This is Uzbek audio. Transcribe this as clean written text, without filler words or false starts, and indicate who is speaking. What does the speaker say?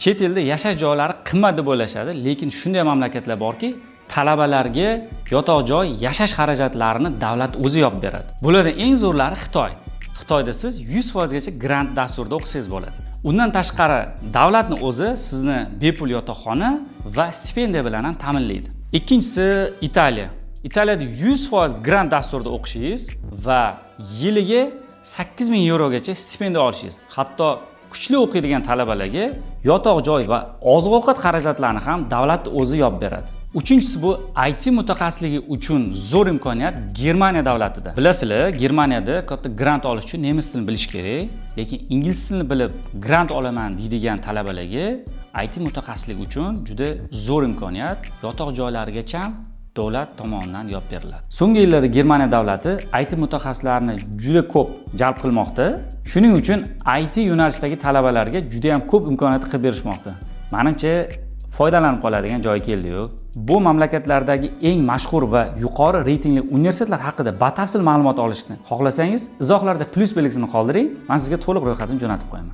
Speaker 1: chet elda yashash joylari qimmat deb o'ylashadi, lekin shunday mamlakatlar borki, talabalarga yotoq joy, yashash xarajatlarini davlat o'zi yopib beradi. Bulardan eng zo'rlari Xitoy. Xitoyda siz 100% gacha grant dasturida o'qisangiz bo'ladi. Undan tashqari davlatning o'zi sizni bepul yotoqxona va stipendiya bilan ham ta'minlaydi. Ikkinchisi Italiya. Italiyada 100% grant dasturida o'qishingiz va yiliga 8000 gacha stipendiya olishingiz. Hatto kuchli o'qiydigan talabalarga yotoq joy va oziq-ovqat xarajatlarini ham davlat o'zi yopib beradi. Uchinchisi bu IT mutaxassisligi uchun zo'r imkoniyat Germaniya davlatida. Bilasizlar, Germaniyada katta grant olish uchun nemis tilini bilish kerak, lekin ingliz tilini bilib grant olaman deydigan talabalarga IT mutaxassisligi uchun juda zo'r imkoniyat, yotoq joylarigacha davlat tomonidan yopib beriladi. So'nggi yillarda Germaniya davlati IT mutaxassislarini juda ko'p jalb qilmoqda. Shuning uchun IT yo'nalishdagi talabalarga juda ham ko'p imkoniyat qilib berishmoqda. Menimcha foydalanib qoladigan joy keldi-yu. Bu mamlakatlardagi eng mashhur va yuqori reytingli universitetlar haqida batafsil ma'lumot olishni xohlasangiz, izohlarda plus belgisini qoldiring. Men sizga to'liq ro'yxatini jo'natib qo'yaman.